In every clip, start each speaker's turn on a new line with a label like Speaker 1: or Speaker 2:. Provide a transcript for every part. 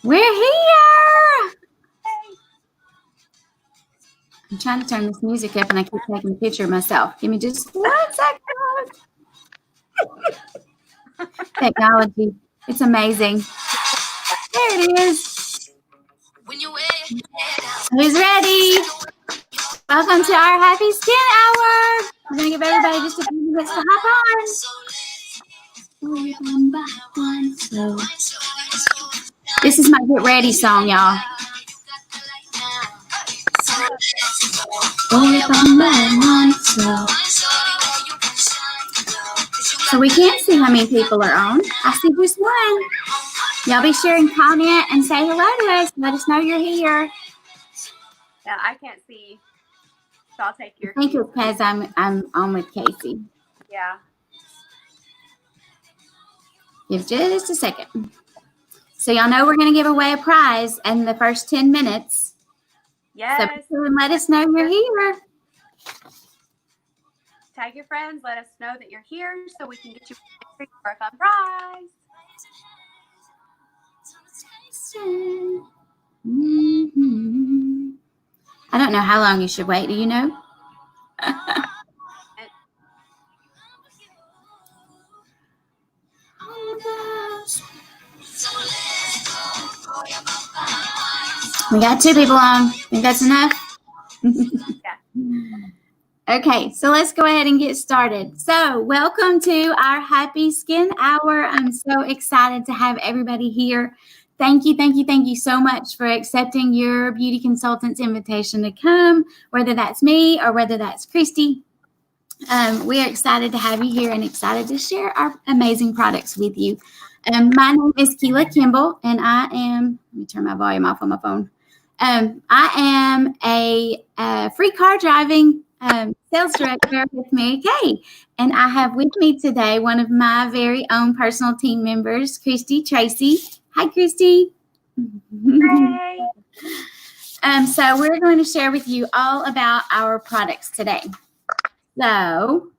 Speaker 1: We're here. I'm trying to turn this music up and I keep taking a picture of myself. Give me just 1 second. Technology. It's amazing. There it is. Who's ready? Welcome to our Happy Skin Hour. We're going to give everybody just a few minutes to hop on. This is my get ready song, y'all. So we can't see how many people are on. I see just one. Y'all be sure and comment and say hello to us. Let us know you're here.
Speaker 2: Yeah, I can't see. So I'll take your.
Speaker 1: I think it's because I'm on with Casey.
Speaker 2: Yeah.
Speaker 1: Give just a second. So y'all know we're going to give away a prize in the first 10 minutes.
Speaker 2: Yes.
Speaker 1: So let us know you're here.
Speaker 2: Tag your friends. Let us know that you're here so we can get you for a fun prize.
Speaker 1: Mm-hmm. I don't know how long you should wait. Do you know? We got 2 people on. Think that's enough?
Speaker 2: Yeah.
Speaker 1: Okay, so let's go ahead and get started. So welcome to our Happy Skin Hour. I'm so excited to have everybody here. Thank you so much for accepting your beauty consultant's invitation to come, whether that's me or whether that's Christy. We are excited to have you here and excited to share our amazing products with you. My name is Keela Kimball, and I am, let me turn my volume off on my phone. I am a free car driving sales director with Mary Kay, and I have with me today one of my very own personal team members, Christy Tracy. Hi, Christy.
Speaker 2: Hey.
Speaker 1: So we're going to share with you all about our products today. So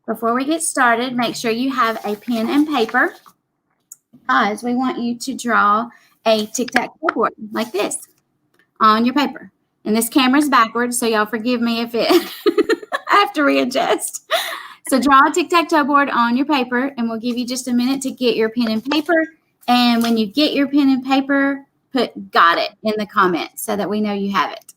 Speaker 1: before we get started, make sure you have a pen and paper because we want you to draw a tic-tac-toe board like this on your paper. And this camera's backwards, so y'all forgive me if it I have to readjust. So draw a tic-tac-toe board on your paper, and we'll give you just a minute to get your pen and paper. And when you get your pen and paper, put "got it" in the comments so that we know you have it.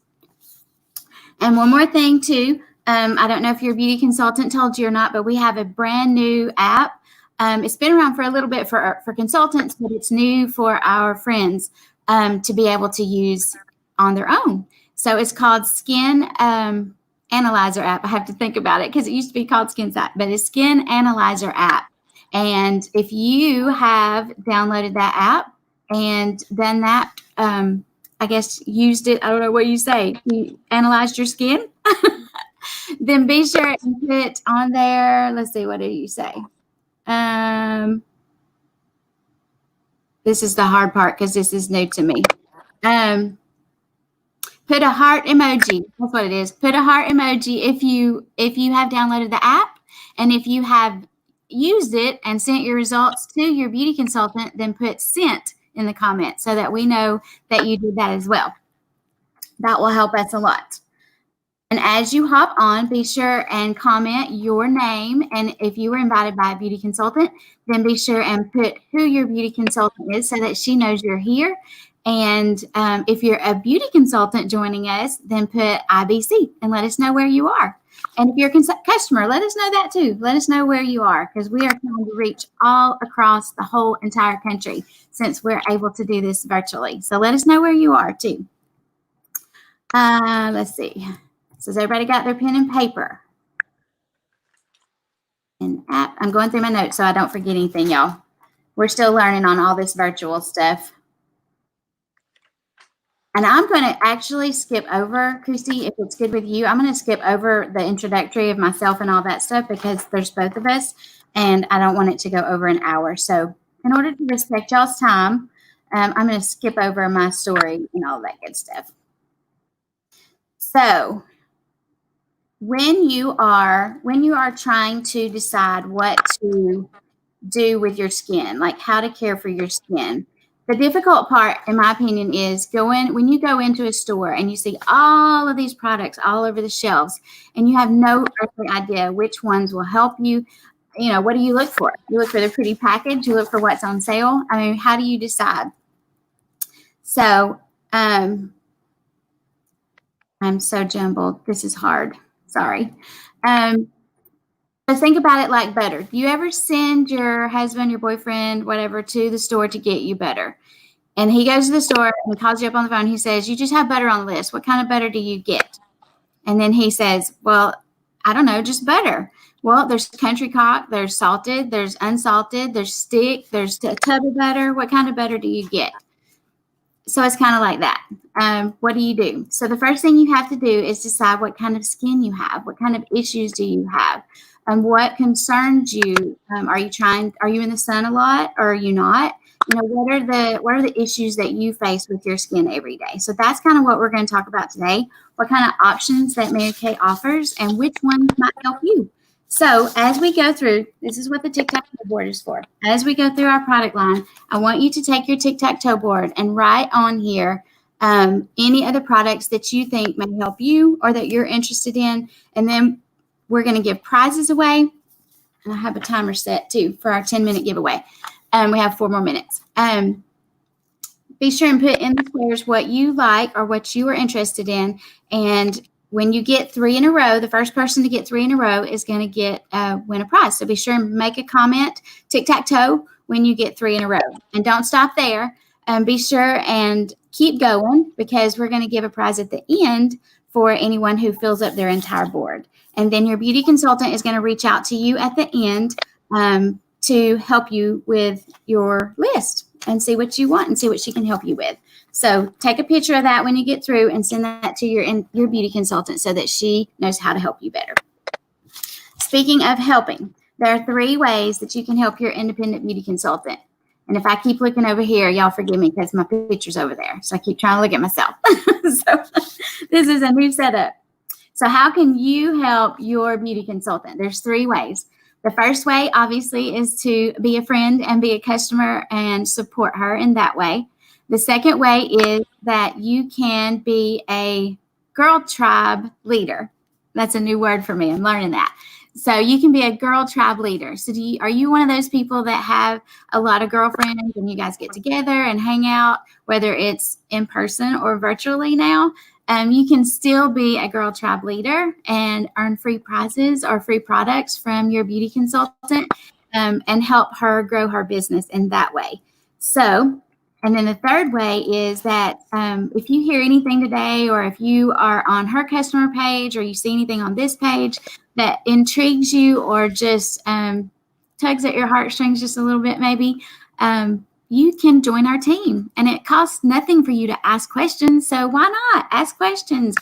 Speaker 1: And one more thing, too. I don't know if your beauty consultant told you or not, but we have a brand new app. It's been around for a little bit for consultants, but it's new for our friends to be able to use on their own. So it's called Skin Analyzer app. I have to think about it because it used to be called Skin Sight, but it's Skin Analyzer app. And if you have downloaded that app and done that, I guess used it, I don't know what you say, you analyzed your skin, then be sure and put on there, let's see, what do you say? This is the hard part because this is new to me. Put a heart emoji. That's what it is. Put a heart emoji if you have downloaded the app, and if you have used it and sent your results to your beauty consultant, then put "sent" in the comments so that we know that you did that as well. That will help us a lot. And as you hop on, be sure and comment your name. And if you were invited by a beauty consultant, then be sure and put who your beauty consultant is so that she knows you're here. And if you're a beauty consultant joining us, then put IBC and let us know where you are. And if you're a customer, let us know that too. Let us know where you are because we are trying to reach all across the whole entire country since we're able to do this virtually. So let us know where you are too. Let's see. So has everybody got their pen and paper? And app. I'm going through my notes so I don't forget anything, y'all. We're still learning on all this virtual stuff. And I'm going to actually skip over, Christy, if it's good with you, I'm going to skip over the introductory of myself and all that stuff because there's both of us, and I don't want it to go over an hour. So in order to respect y'all's time, I'm going to skip over my story and all that good stuff. So when you are trying to decide what to do with your skin, like how to care for your skin, The difficult part, in my opinion, is when you go into a store and you see all of these products all over the shelves and you have no earthly idea which ones will help you. You know, what do you look for? You look for the pretty package. You look for what's on sale. I mean, how do you decide? So I'm so jumbled. This is hard. Sorry. So think about it like butter. Do you ever send your husband, your boyfriend, whatever, to the store to get you butter? And he goes to the store and he calls you up on the phone. He says, you just have butter on the list. What kind of butter do you get? And then he says, well, I don't know, just butter. Well, there's country cock, there's salted, there's unsalted, there's stick, there's a tub of butter. What kind of butter do you get? So it's kind of like that. What do you do? So the first thing you have to do is decide what kind of skin you have. What kind of issues do you have? What concerns you? Are you in the sun a lot or are you not? You know, what are the issues that you face with your skin every day? So that's kind of what we're going to talk about today. What kind of options that Mary Kay offers and which ones might help you. So as we go through, this is what the tic-tac-toe board is for. As we go through our product line, I want you to take your tic-tac-toe board and write on here any other products that you think may help you or that you're interested in. And then we're going to give prizes away. And I have a timer set too for our 10-minute giveaway. We have 4 more minutes. Be sure and put in the squares what you like or what you are interested in. And when you get 3 in a row, the first person to get 3 in a row is going to win a prize. So be sure and make a comment, tic-tac-toe, when you get 3 in a row. And don't stop there. Be sure and keep going because we're going to give a prize at the end for anyone who fills up their entire board. And then your beauty consultant is going to reach out to you at the end to help you with your list and see what you want and see what she can help you with. So take a picture of that when you get through and send that to your beauty consultant so that she knows how to help you better. Speaking of helping, there are 3 ways that you can help your independent beauty consultant. And if I keep looking over here, y'all forgive me because my picture's over there. So I keep trying to look at myself. So this is a new setup. So how can you help your beauty consultant? There's 3 ways. The first way, obviously, is to be a friend and be a customer and support her in that way. The second way is that you can be a girl tribe leader. That's a new word for me. I'm learning that. So you can be a girl tribe leader. So are you one of those people that have a lot of girlfriends and you guys get together and hang out, whether it's in person or virtually now? You can still be a girl tribe leader and earn free prizes or free products from your beauty consultant and help her grow her business in that way. So, and then the third way is that if you hear anything today or if you are on her customer page or you see anything on this page that intrigues you or just tugs at your heartstrings just a little bit maybe, you can join our team. And it costs nothing for you to ask questions. So why not ask questions?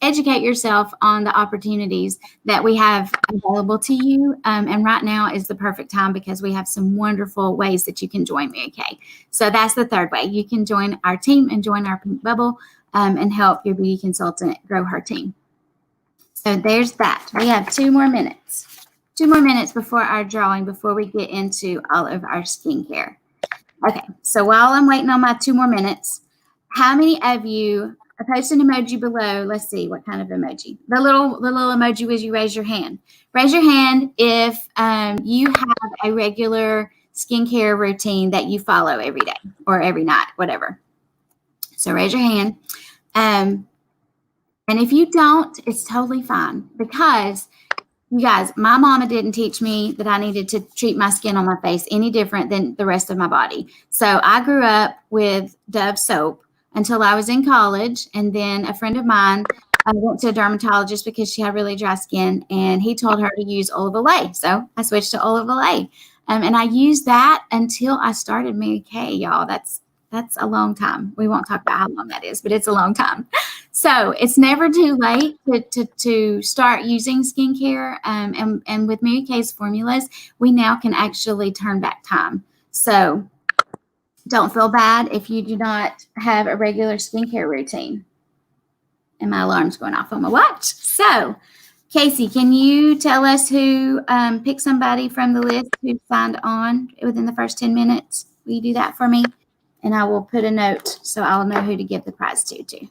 Speaker 1: Educate yourself on the opportunities that we have available to you. And right now is the perfect time because we have some wonderful ways that you can join Mary Kay. So that's the third way. You can join our team and join our pink bubble and help your beauty consultant grow her team. So there's that. We have 2 more minutes. 2 more minutes before our drawing, before we get into all of our skincare. Okay, so while I'm waiting on my 2 more minutes, how many of you, I post an emoji below. Let's see what kind of emoji. The little emoji was you raise your hand. Raise your hand if you have a regular skincare routine that you follow every day or every night, whatever. So raise your hand. And if you don't, it's totally fine because you guys, my mama didn't teach me that I needed to treat my skin on my face any different than the rest of my body. So I grew up with Dove soap until I was in college. And then a friend of mine went to a dermatologist because she had really dry skin. And he told her to use olive oil. So I switched to olive oil. And I used that until I started Mary Kay, y'all. That's a long time. We won't talk about how long that is, but it's a long time. So it's never too late to start using skincare. And with Mary Kay's formulas, we now can actually turn back time. So don't feel bad if you do not have a regular skincare routine. And my alarm's going off on my watch. So Casey, can you tell us who picked somebody from the list who signed on within the first 10 minutes? Will you do that for me? and I will put a note so I'll know who to give the prize to too.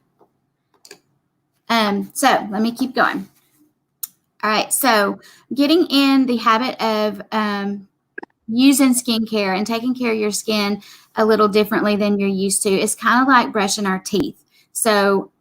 Speaker 1: So let me keep going. All right, so getting in the habit of using skincare and taking care of your skin a little differently than you're used to is kind of like brushing our teeth. So,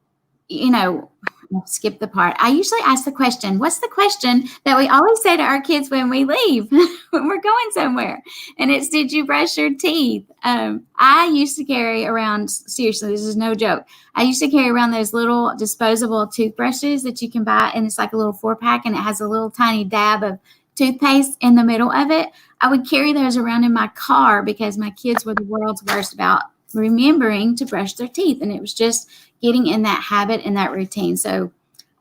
Speaker 1: I'll skip the part. I usually ask the question, what's the question that we always say to our kids when we leave, when we're going somewhere? And it's, did you brush your teeth? I used to carry around, seriously, this is no joke. I used to carry around those little disposable toothbrushes that you can buy, and it's like a little 4-pack, and it has a little tiny dab of toothpaste in the middle of it. I would carry those around in my car because my kids were the world's worst about remembering to brush their teeth. And it was just getting in that habit and that routine. So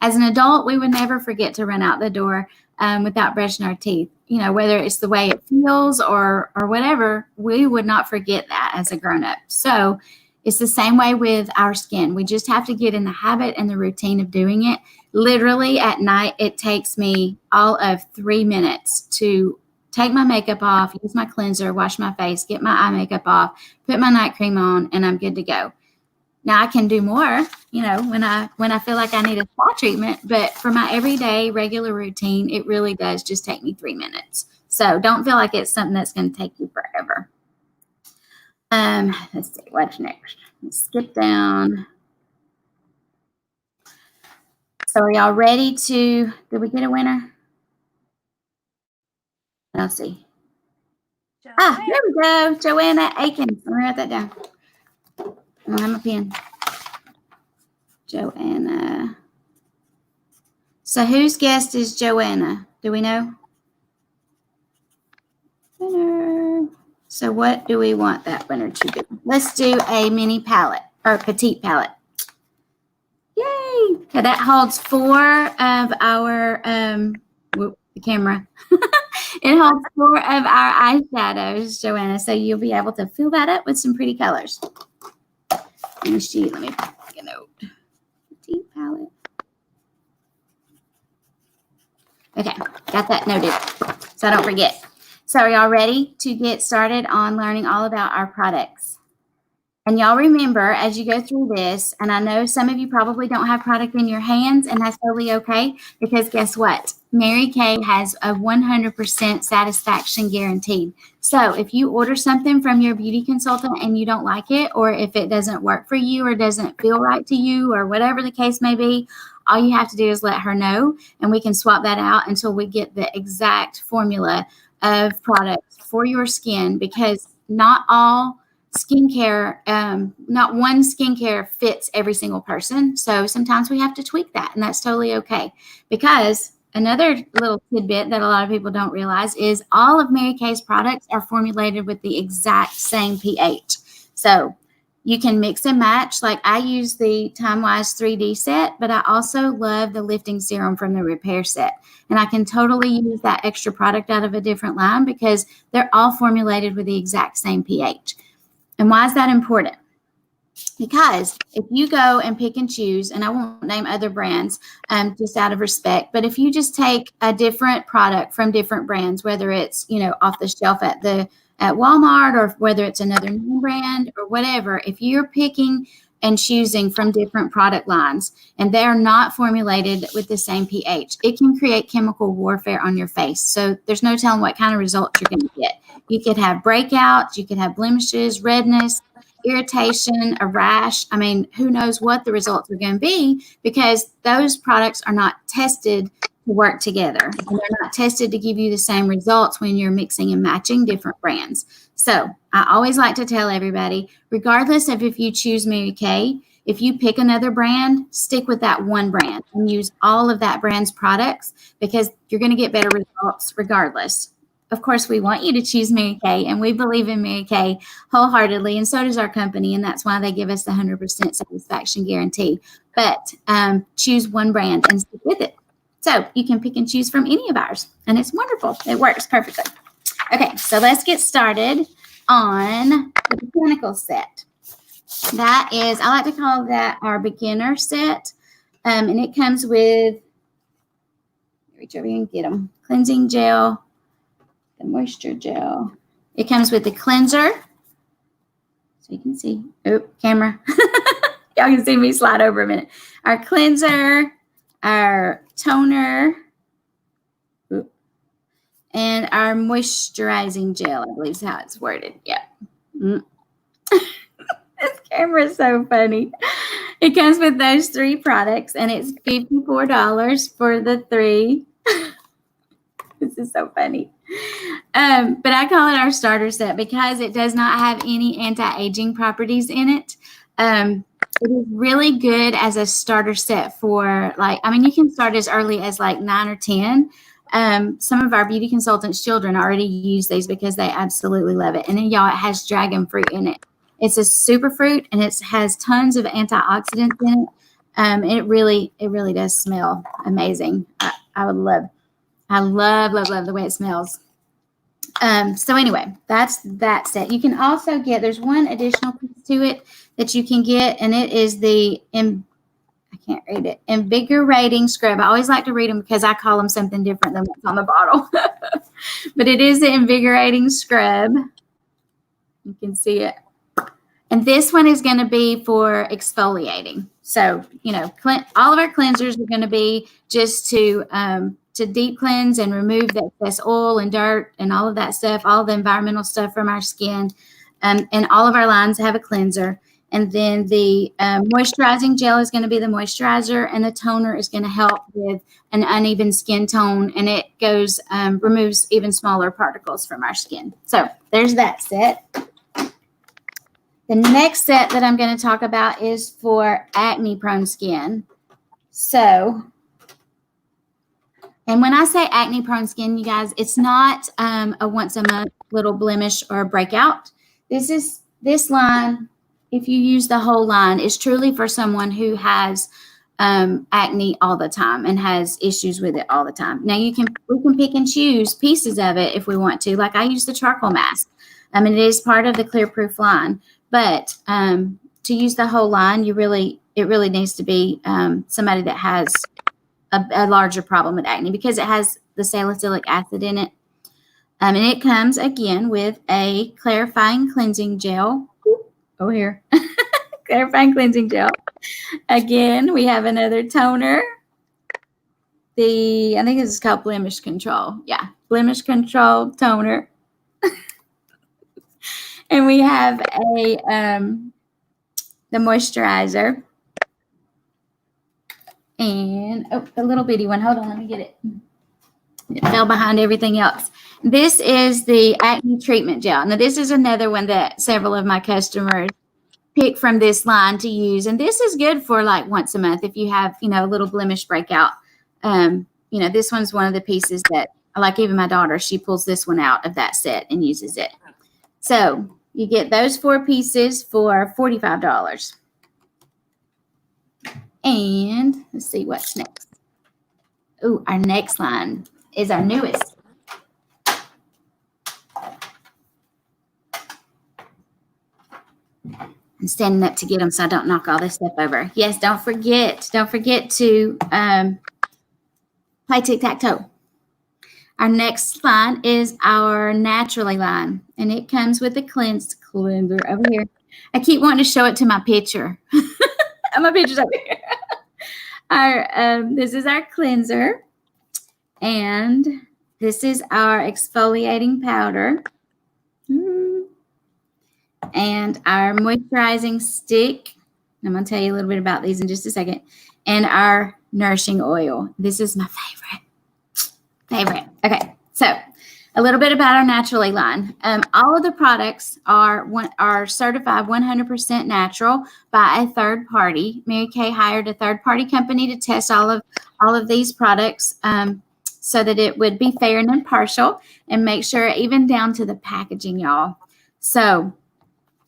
Speaker 1: as an adult, we would never forget to run out the door without brushing our teeth. Whether it's the way it feels or whatever, we would not forget that as a grown-up. So it's the same way with our skin. We just have to get in the habit and the routine of doing it. Literally at night, it takes me all of 3 minutes to take my makeup off, use my cleanser, wash my face, get my eye makeup off, put my night cream on, and I'm good to go. Now I can do more, when I feel like I need a spa treatment, but for my everyday regular routine, it really does just take me 3 minutes. So don't feel like it's something that's going to take you forever. Let's see, what's next? Let's skip down. So are y'all ready to, did we get a winner? Let's see.
Speaker 2: Johanna.
Speaker 1: There we go. Johanna Aikens. Let me write that down. I don't have my pen. Johanna. So whose guest is Johanna? Do we know? Winner. So what do we want that winner to do? Let's do a mini palette or petite palette. Yay! Okay, that holds 4 of our the camera. It holds 4 of our eyeshadows, Johanna. So you'll be able to fill that up with some pretty colors. Let me make a note. Petite palette. Okay, got that noted so I don't forget. So are y'all ready to get started on learning all about our products? And y'all remember, as you go through this, and I know some of you probably don't have product in your hands, and that's totally okay, because guess what? Mary Kay has a 100% satisfaction guaranteed. So if you order something from your beauty consultant and you don't like it, or if it doesn't work for you or doesn't feel right to you, or whatever the case may be, all you have to do is let her know, and we can swap that out until we get the exact formula of products for your skin, because not all skincare, not one skincare fits every single person. So sometimes we have to tweak that, and that's totally okay. Because another little tidbit that a lot of people don't realize is all of Mary Kay's products are formulated with the exact same pH. So you can mix and match. Like I use the Time Wise 3D set, but I also love the lifting serum from the Repair set. And I can totally use that extra product out of a different line because they're all formulated with the exact same pH. And why is that important? Because if you go and pick and choose, and I won't name other brands just out of respect, but if you just take a different product from different brands, whether it's, off the shelf at Walmart, or whether it's another name brand or whatever, if you're picking and choosing from different product lines and they're not formulated with the same pH, it can create chemical warfare on your face. So there's no telling what kind of results you're going to get. You could have breakouts, you could have blemishes, redness, irritation, a rash. I mean, who knows what the results are going to be, because those products are not tested to work together. And they're not tested to give you the same results when you're mixing and matching different brands. So I always like to tell everybody, regardless of if you choose Mary Kay, if you pick another brand, stick with that one brand and use all of that brand's products, because you're going to get better results regardless. Of course, we want you to choose Mary Kay, and we believe in Mary Kay wholeheartedly, and so does our company, and that's why they give us the 100% satisfaction guarantee. But choose one brand and stick with it. So you can pick and choose from any of ours, and it's wonderful. It works perfectly. Okay, so let's get started on the botanical set. That is, I like to call that our beginner set, and it comes with, reach over here and get them, cleansing gel, the moisture gel. It comes with the cleanser. So you can see. Oh, camera. Y'all can see me slide over a minute. Our cleanser, our toner, and our moisturizing gel, I believe is how it's worded. Yeah. This camera is so funny. It comes with those 3 products, and it's $54 for the 3. This is so funny. But I call it our starter set because it does not have any anti-aging properties in it. It is really good as a starter set for you can start as early as like 9 or 10. Some of our beauty consultants' children already use these because they absolutely love it. And then y'all, it has dragon fruit in it. It's a super fruit and it has tons of antioxidants in it. It really does smell amazing. I love the way it smells. So anyway, that's that set. You can also get, there's one additional piece to it that you can get, and it is the, I can't read it, invigorating scrub. I always like to read them because I call them something different than what's on the bottle. But it is the invigorating scrub. You can see it. And this one is going to be for exfoliating. So, all of our cleansers are going to be just to deep cleanse and remove the excess oil and dirt and all of that stuff, all the environmental stuff from our skin. And all of our lines have a cleanser. And then the moisturizing gel is going to be the moisturizer, and the toner is going to help with an uneven skin tone, and it goes removes even smaller particles from our skin. So there's that set. The next set that I'm going to talk about is for acne-prone skin. So, and when I say acne-prone skin, you guys, it's not a once-a-month little blemish or breakout. This line, if you use the whole line, is truly for someone who has acne all the time and has issues with it all the time. Now, we can pick and choose pieces of it if we want to. Like I use the charcoal mask. It is part of the Clear Proof line. But to use the whole line, it really needs to be somebody that has a larger problem with acne because it has the salicylic acid in it. And it comes, again, with a clarifying cleansing gel. Oh, here. Clarifying cleansing gel. Again, we have another toner. I think this is called Blemish Control. Yeah, Blemish Control toner. And we have the moisturizer. And, a little bitty one. Hold on, let me get it. It fell behind everything else. This is the acne treatment gel. Now, this is another one that several of my customers pick from this line to use. And this is good for like once a month if you have, a little blemish breakout. This one's one of the pieces that, like even my daughter, she pulls this one out of that set and uses it. So you get those 4 pieces for $45. And let's see what's next. Oh, our next line is our newest. I'm standing up to get them so I don't knock all this stuff over. Yes, don't forget to play tic-tac-toe. Our next line is our Naturally line, and it comes with a cleanser over here. I keep wanting to show it to my picture. My picture's over here. This is our cleanser, and this is our exfoliating powder, and our moisturizing stick. I'm going to tell you a little bit about these in just a second, and our nourishing oil. This is my favorite. Okay, so a little bit about our Naturally line. All of the products are certified 100% natural by a third party. Mary Kay hired a third party company to test all of these products so that it would be fair and impartial and make sure even down to the packaging, y'all. So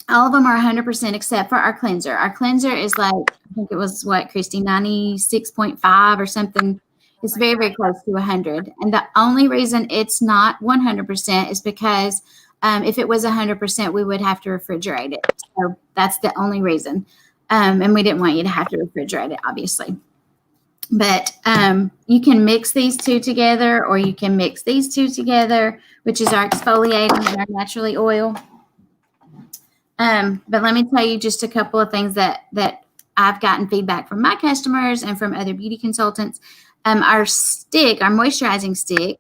Speaker 1: all of them are 100% except for our cleanser. Our cleanser is like, I think it was what, Christy, 96.5 or something. It's very, very close to 100. And the only reason it's not 100% is because if it was 100%, we would have to refrigerate it. So that's the only reason. And we didn't want you to have to refrigerate it, obviously. But you can mix these two together, or you can mix these two together, which is our exfoliating and our Naturally oil. But let me tell you just a couple of things that I've gotten feedback from my customers and from other beauty consultants. Our moisturizing stick,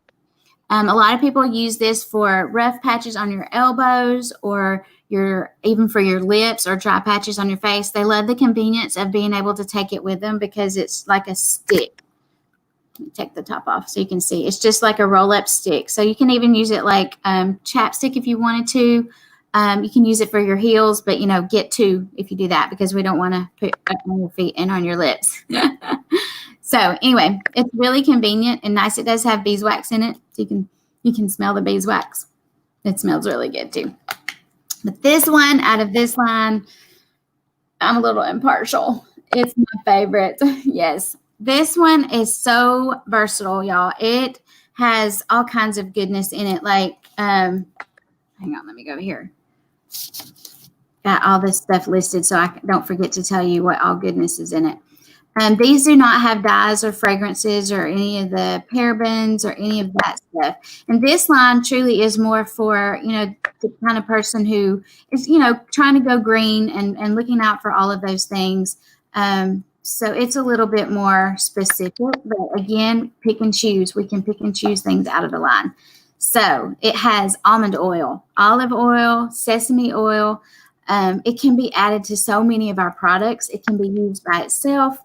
Speaker 1: a lot of people use this for rough patches on your elbows or even for your lips or dry patches on your face. They love the convenience of being able to take it with them because it's like a stick. Let me take the top off so you can see. It's just like a roll-up stick. So you can even use it like chapstick if you wanted to. You can use it for your heels, but, get two if you do that because we don't want to put it on your feet and on your lips. So anyway, it's really convenient and nice. It does have beeswax in it, so you can smell the beeswax. It smells really good too. But this one, out of this line, I'm a little impartial. It's my favorite. Yes. This one is so versatile, y'all. It has all kinds of goodness in it. Like, hang on, let me go over here. Got all this stuff listed so I don't forget to tell you what all goodness is in it. These do not have dyes or fragrances or any of the parabens or any of that stuff. And this line truly is more for, the kind of person who is, trying to go green and looking out for all of those things. So it's a little bit more specific, but again, pick and choose. We can pick and choose things out of the line. So it has almond oil, olive oil, sesame oil. It can be added to so many of our products. It can be used by itself.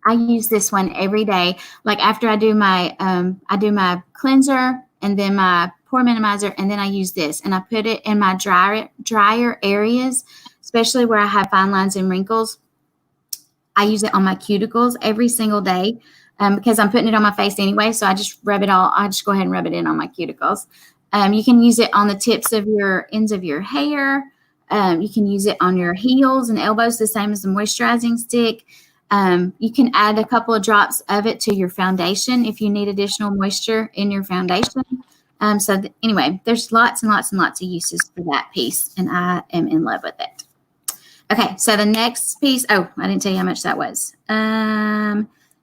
Speaker 1: I use this one every day. Like after I do my cleanser and then my pore minimizer, and then I use this and I put it in my drier areas, especially where I have fine lines and wrinkles. I use it on my cuticles every single day because I'm putting it on my face anyway. So I just rub it all. I just go ahead and rub it in on my cuticles. You can use it on the tips of your ends of your hair. You can use it on your heels and elbows, the same as the moisturizing stick. You can add a couple of drops of it to your foundation if you need additional moisture in your foundation. Anyway, there's lots and lots and lots of uses for that piece, and I am in love with it. Okay, so the next piece, I didn't tell you how much that was.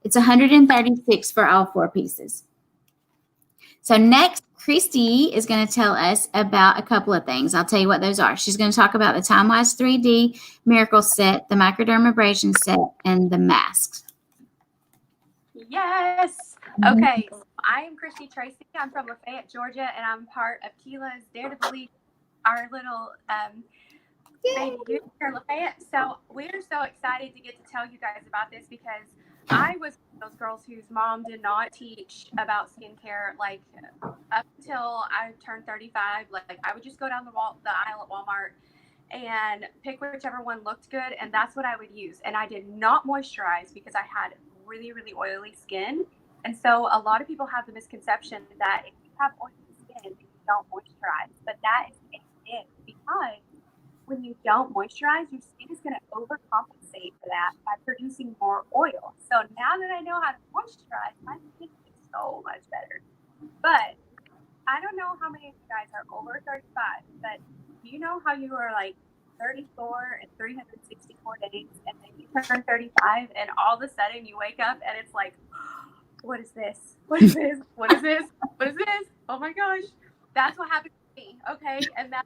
Speaker 1: It's $136 for all 4 pieces. So next, Christy is going to tell us about a couple of things. I'll tell you what those are. She's going to talk about the Time-Wise 3D Miracle Set, the Microdermabrasion set, and the masks.
Speaker 2: Yes. Okay. So I am Christy Tracy. I'm from Lafayette, Georgia, and I'm part of Keela's Dare to Believe, our little baby youth here in Lafayette. So we're so excited to get to tell you guys about this because I was one of those girls whose mom did not teach about skincare. Like up until I turned 35, like I would just go down the aisle at Walmart and pick whichever one looked good, and that's what I would use. And I did not moisturize because I had really, really oily skin. And so a lot of people have the misconception that if you have oily skin, you don't moisturize. But that is it, because when you don't moisturize, your skin is going to overcompensate for that by producing more oil. So now that I know how to moisturize, my skin is so much better. But I don't know how many of you guys are over 35, but do you know how you are like 34 and 364 days, and then you turn 35, and all of a sudden you wake up and it's like, what is this? What is this? What is this? What is this? Oh my gosh. That's what happened to me. Okay. And that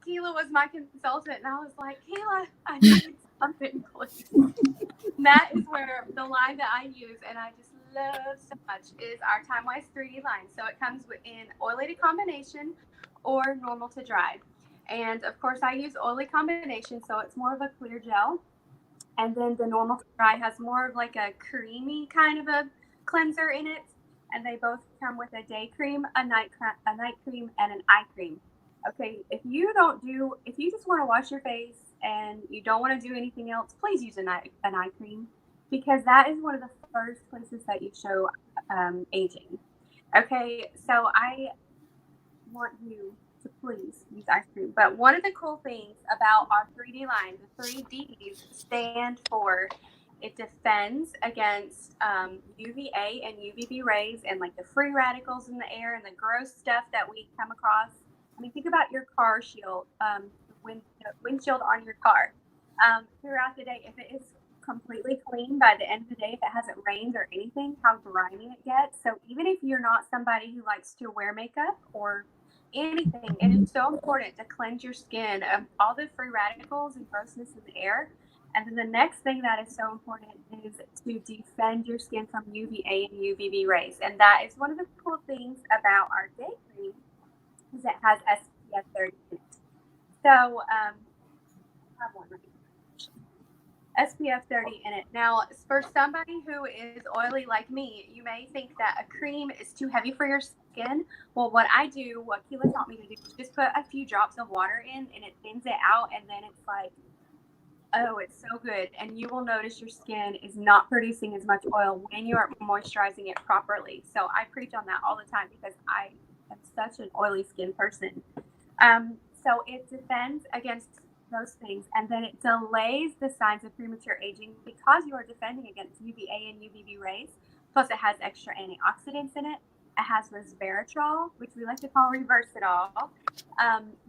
Speaker 2: Keela was my consultant, and I was like, Keela, I need something, please. And that is where the line that I use, and I just love so much, is our Time-Wise 3D line. So it comes in oily combination or normal to dry. And of course, I use oily combination, so it's more of a clear gel. And then the normal to dry has more of like a creamy kind of a cleanser in it. And they both come with a day cream, a night cream, and an eye cream. Okay, if you just want to wash your face and you don't want to do anything else, please use an eye cream, because that is one of the first places that you show aging. Okay, so I want you to please use ice cream. But one of the cool things about our 3D line, the 3Ds stand for, it defends against UVA and UVB rays and like the free radicals in the air and the gross stuff that we come across. I mean, think about your car shield, windshield on your car. Throughout the day, if it is completely clean by the end of the day, if it hasn't rained or anything, how grimy it gets. So even if you're not somebody who likes to wear makeup or anything. It is so important to cleanse your skin of all the free radicals and grossness in the air. And then the next thing that is so important is to defend your skin from UVA and UVB rays. And that is one of the cool things about our day cream is it has SPF 30 in it. So I have one right here. SPF 30 in it. Now, for somebody who is oily like me, you may think that a cream is too heavy for your skin. Well, what Keela taught me to do is just put a few drops of water in and it thins it out, and then it's like, oh, it's so good. And you will notice your skin is not producing as much oil when you are moisturizing it properly. So I preach on that all the time because I am such an oily skin person. So it defends against those things, and then it delays the signs of premature aging because you are defending against UVA and UVB rays. Plus, it has extra antioxidants in it. It has resveratrol, which we like to call reversidol.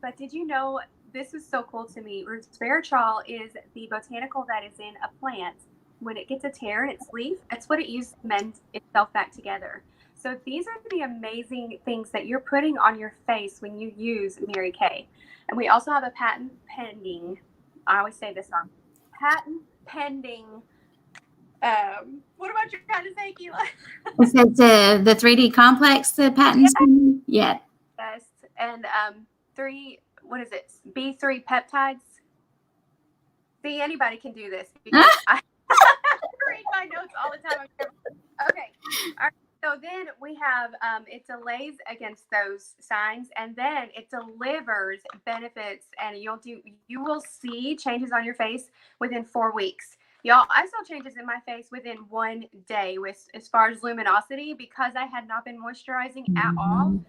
Speaker 2: But did you know, this is so cool to me, resveratrol is the botanical that is in a plant. When it gets a tear in its leaf, that's what it uses to mend itself back together. So these are the amazing things that you're putting on your face when you use Mary Kay. And we also have a patent pending. I always say this wrong. Patent pending. What about you trying to say, Keela?
Speaker 1: Is it the 3D complex, the patents? Yeah.
Speaker 2: Yes. And B3 peptides. See, anybody can do this because I read my notes all the time. Okay. All right. So then we have, it delays against those signs, and then it delivers benefits, and you will see changes on your face within 4 weeks. Y'all, I saw changes in my face within 1 day as far as luminosity because I had not been moisturizing at all.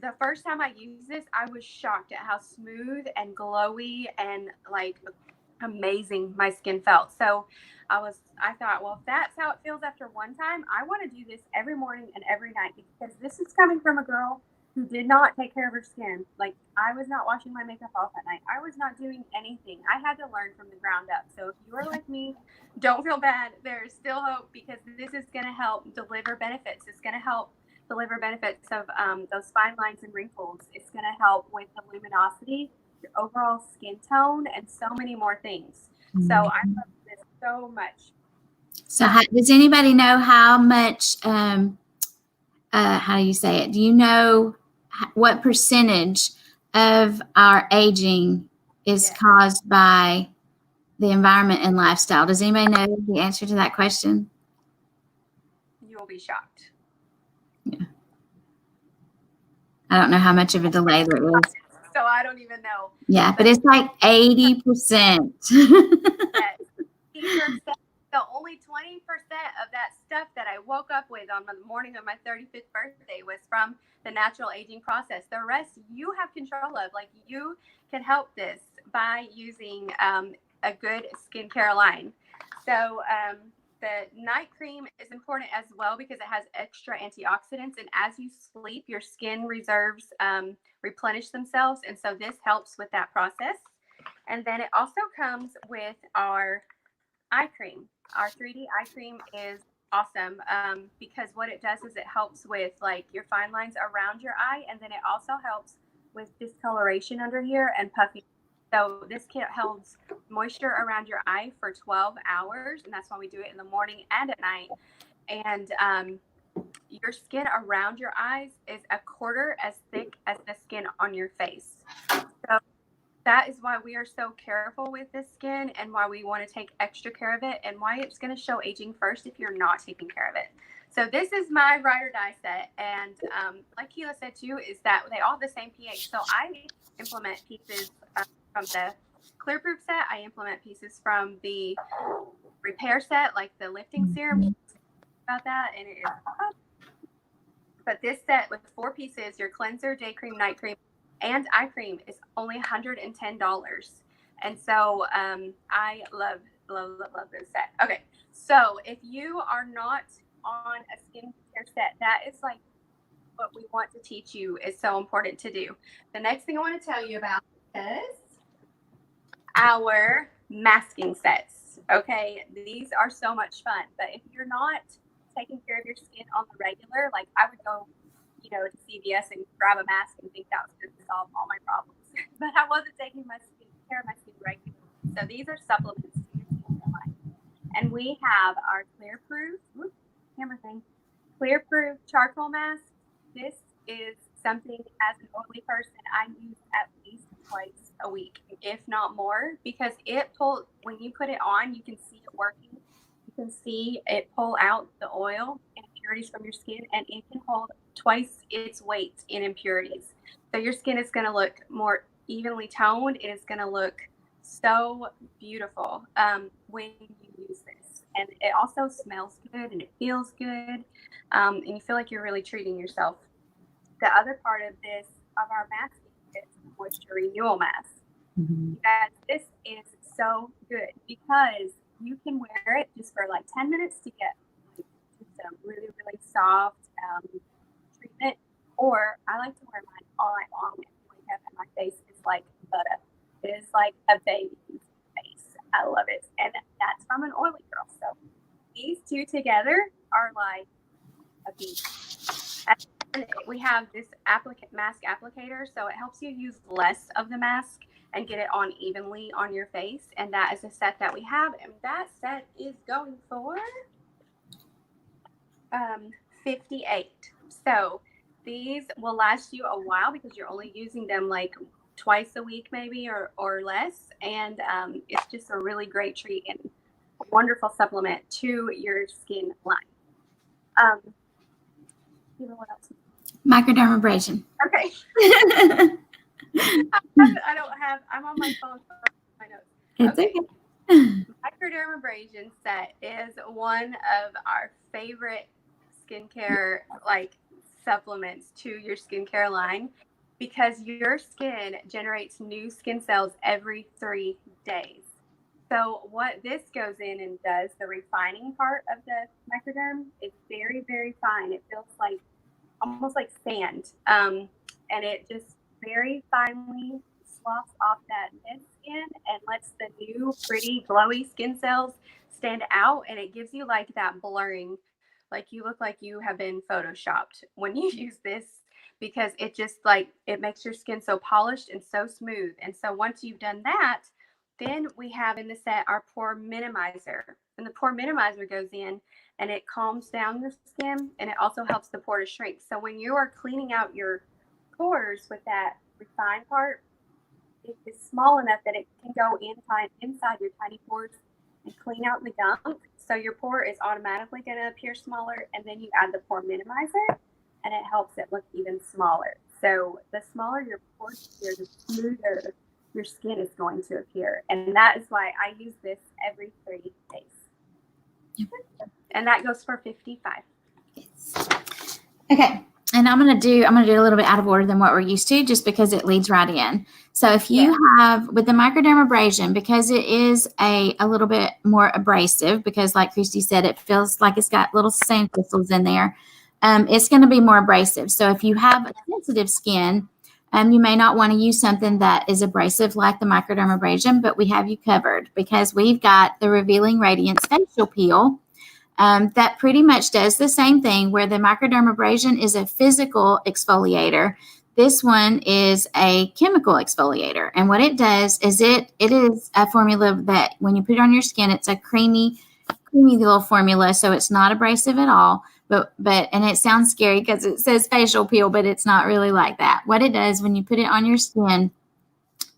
Speaker 2: The first time I used this, I was shocked at how smooth and glowy and like amazing my skin felt. So I thought, well, if that's how it feels after one time, I want to do this every morning and every night because this is coming from a girl who did not take care of her skin. Like, I was not washing my makeup off at night. I was not doing anything. I had to learn from the ground up. So if you are like me, don't feel bad. There's still hope because this is going to help deliver benefits. It's going to help deliver benefits of those fine lines and wrinkles. It's going to help with the luminosity, your overall skin tone, and so many more things. So I love this so much.
Speaker 1: So does anybody know how much, how do you say it? Do you know what percentage of our aging is caused by the environment and lifestyle? Does anybody know the answer to that question?
Speaker 2: You will be shocked.
Speaker 1: Yeah. I don't know how much of a delay there is.
Speaker 2: So I don't even know.
Speaker 1: Yeah, but it's like 80%.
Speaker 2: Yes. So only 20% of that stuff that I woke up with on the morning of my 35th birthday was from the natural aging process. The rest you have control of. Like, you can help this by using a good skincare line. So the night cream is important as well because it has extra antioxidants, and as you sleep, your skin reserves replenish themselves, and so this helps with that process. And then it also comes with our eye cream. Our 3D eye cream is awesome because what it does is it helps with like your fine lines around your eye, and then it also helps with discoloration under here and puffy. So this kit holds moisture around your eye for 12 hours, and that's why we do it in the morning and at night. And your skin around your eyes is a quarter as thick as the skin on your face. So that is why we are so careful with this skin and why we want to take extra care of it and why it's going to show aging first if you're not taking care of it. So this is my ride or die set. And like Keela said too, is that they all have the same pH. So I implement pieces from the clear proof set. I implement pieces from the repair set, like the lifting serum. About that, and it is. But this set with 4 pieces, your cleanser, day cream, night cream, and eye cream is only $110. And so I love this set. Okay, so if you are not on a skincare set, that is like what we want to teach you is so important to do. The next thing I want to tell you about is our masking sets. Okay, these are so much fun, but if you're not taking care of your skin on the regular, like I would go to CVS and grab a mask and think that was going to solve all my problems. But I wasn't taking care of my skin regularly. So these are supplements to your skincare line. And we have our Clear Proof charcoal mask. This is something, as an oily person, I use at least twice a week, if not more, because when you put it on, you can see it working. You can see it pull out the oil and impurities from your skin, and it can hold twice its weight in impurities. So your skin is going to look more evenly toned. It is going to look so beautiful when you use this. And it also smells good and it feels good. And you feel like you're really treating yourself. The other part of our mask, is the moisture renewal mask.
Speaker 1: Mm-hmm.
Speaker 2: This is so good because you can wear it just for like 10 minutes to get just a really, really soft treatment. Or I like to wear mine all night long and wake up and my face is like butter. It is like a baby's face. I love it. And that's from an oily girl. So these two together are like a beat. And we have this mask applicator, so it helps you use less of the mask and get it on evenly on your face. And that is a set that we have, and that set is going for $58. So these will last you a while because you're only using them like twice a week, maybe or less. And it's just a really great treat and a wonderful supplement to your skin line. What else?
Speaker 1: Microdermabrasion.
Speaker 2: Okay. I'm on my phone. My notes.
Speaker 1: It's okay.
Speaker 2: Microdermabrasion set is one of our favorite skincare supplements to your skincare line because your skin generates new skin cells every 3 days. So what this goes in and does, the refining part of the microderm, is very, very fine. It feels like almost like sand, and it just very finely sloughs off that dead skin and lets the new pretty glowy skin cells stand out, and it gives you like that blurring, like you look like you have been photoshopped when you use this, because it just it makes your skin so polished and so smooth. And so once you've done that, then we have in the set our pore minimizer, and the pore minimizer goes in and it calms down the skin, and it also helps the pore to shrink. So when you are cleaning out your pores with that refined part, it is small enough that it can go inside your tiny pores and clean out the gunk. So your pore is automatically going to appear smaller, and then you add the pore minimizer, and it helps it look even smaller. So the smaller your pores appear, the smoother your skin is going to appear. And that is why I use this every 3 days. And that goes for $55.
Speaker 1: Yes. Okay. And I'm gonna do a little bit out of order than what we're used to, just because it leads right in. So if you have with the microdermabrasion, because it is a little bit more abrasive, because like Christy said, it feels like it's got little sand crystals in there. It's going to be more abrasive. So if you have a sensitive skin, you may not want to use something that is abrasive like the microdermabrasion, but we have you covered because we've got the Revealing Radiance Facial Peel. That pretty much does the same thing, where the microdermabrasion is a physical exfoliator. This one is a chemical exfoliator. And what it does is it is a formula that when you put it on your skin, it's a creamy little formula. So it's not abrasive at all. And it sounds scary because it says facial peel, but it's not really like that. What it does when you put it on your skin,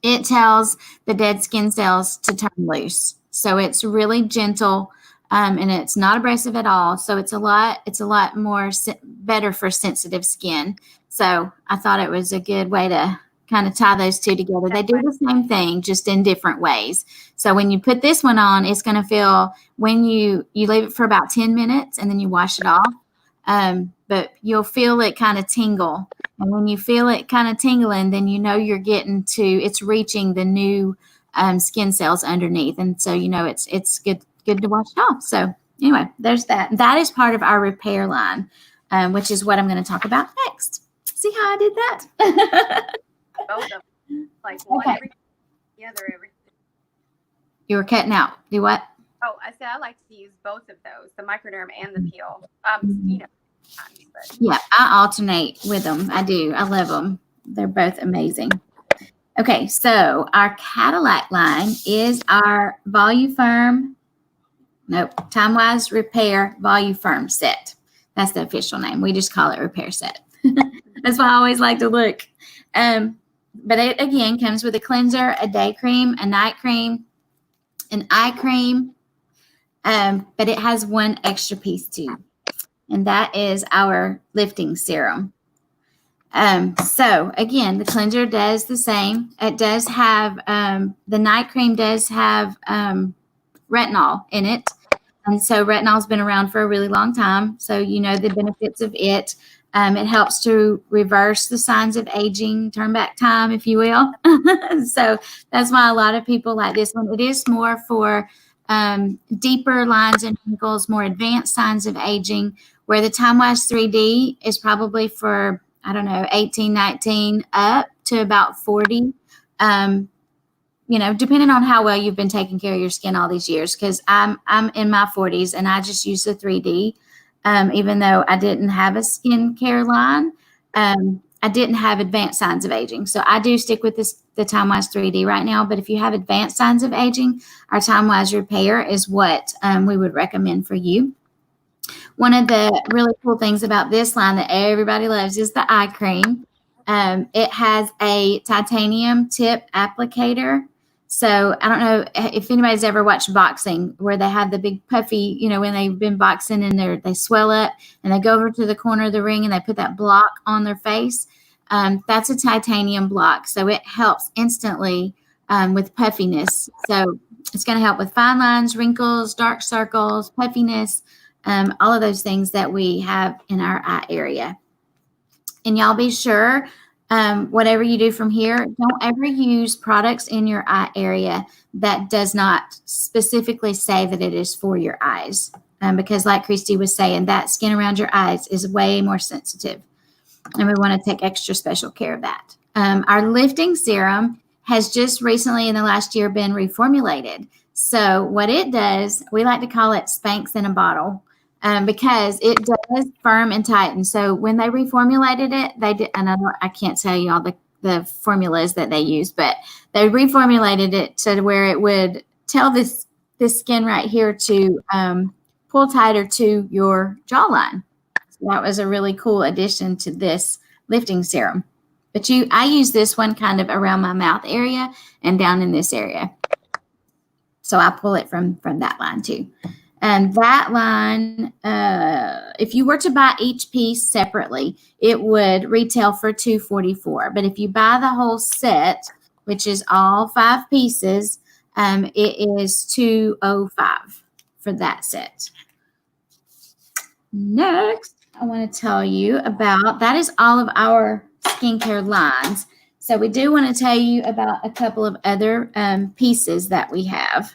Speaker 1: it tells the dead skin cells to turn loose. So it's really gentle. And it's not abrasive at all. So it's a lot more better for sensitive skin. So I thought it was a good way to kind of tie those two together. They do the same thing, just in different ways. So when you put this one on, it's going to feel, when you leave it for about 10 minutes and then you wash it off. But you'll feel it kind of tingle. And when you feel it kind of tingling, then you know it's reaching the new skin cells underneath. And so, it's good to wash it off. So anyway, there's that. That is part of our repair line, which is what I'm going to talk about next. See how I did that?
Speaker 2: Both of them. One every the other every.
Speaker 1: You were cutting out. Do what?
Speaker 2: Oh, I said I like to use both of those, the microderm and the peel. But
Speaker 1: Yeah, I alternate with them. I do. I love them. They're both amazing. Okay, so our Cadillac line is our Time Wise Repair Firm set. That's the official name. We just call it repair set. That's why I always like to look. But it again comes with a cleanser, a day cream, a night cream, an eye cream. But it has one extra piece too, and that is our lifting serum. So again, the cleanser does the same. It does have, the night cream does have retinol in it. And so retinol's been around for a really long time. So you know the benefits of it. It helps to reverse the signs of aging, turn back time, if you will. So that's why a lot of people like this one. It is more for deeper lines and wrinkles, more advanced signs of aging, where the Time Wise 3D is probably for, 18, 19 up to about 40. Depending on how well you've been taking care of your skin all these years, because I'm in my 40s and I just use the 3D. Even though I didn't have a skincare line, I didn't have advanced signs of aging. So I do stick with the Time Wise 3D right now. But if you have advanced signs of aging, our Time Wise Repair is what we would recommend for you. One of the really cool things about this line that everybody loves is the eye cream. It has a titanium tip applicator. So I don't know if anybody's ever watched boxing where they have the big puffy, when they've been boxing and they swell up and they go over to the corner of the ring and they put that block on their face. That's a titanium block. So it helps instantly with puffiness. So it's going to help with fine lines, wrinkles, dark circles, puffiness, all of those things that we have in our eye area. And y'all be sure, whatever you do from here, don't ever use products in your eye area that does not specifically say that it is for your eyes. Because like Christy was saying, that skin around your eyes is way more sensitive. And we want to take extra special care of that. Our lifting serum has just recently in the last year been reformulated. So what it does, we like to call it Spanx in a bottle. Because it does firm and tighten. So when they reformulated it, they did, and I can't tell you all the formulas that they use, but they reformulated it to where it would tell this skin right here to pull tighter to your jawline. So that was a really cool addition to this lifting serum. But I use this one kind of around my mouth area and down in this area. So I pull it from that line too. And that line, if you were to buy each piece separately, it would retail for $244. But if you buy the whole set, which is all 5 pieces, it is $205 for that set. Next, I want to tell you about, that is all of our skincare lines. So we do want to tell you about a couple of other pieces that we have.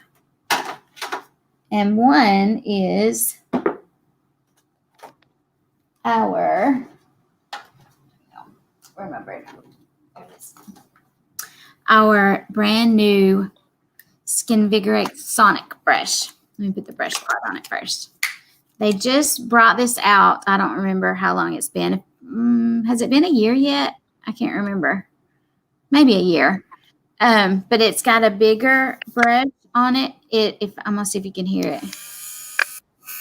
Speaker 1: And one is our, our brand new Skinvigorate Sonic brush. Let me put the brush part on it first. They just brought this out. I don't remember how long it's been. Has it been a year yet? I can't remember. Maybe a year. But it's got a bigger brush on it. I'm gonna see if you can hear it.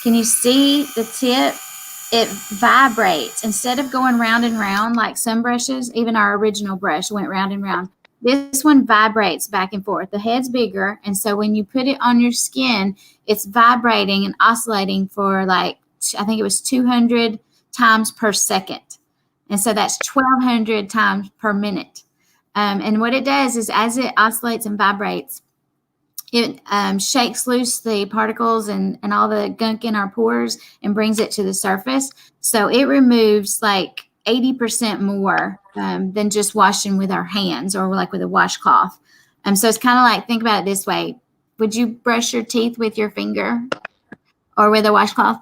Speaker 1: Can you see the tip? It vibrates instead of going round and round like some brushes. Even our original brush went round and round. This one vibrates back and forth. The head's bigger, and so when you put it on your skin, it's vibrating and oscillating for I think it was 200 times per second, and so that's 1,200 times per minute. And what it does is as it oscillates and vibrates, it shakes loose the particles and all the gunk in our pores and brings it to the surface. So it removes 80% more than just washing with our hands or with a washcloth. So it's kind of think about it this way. Would you brush your teeth with your finger or with a washcloth?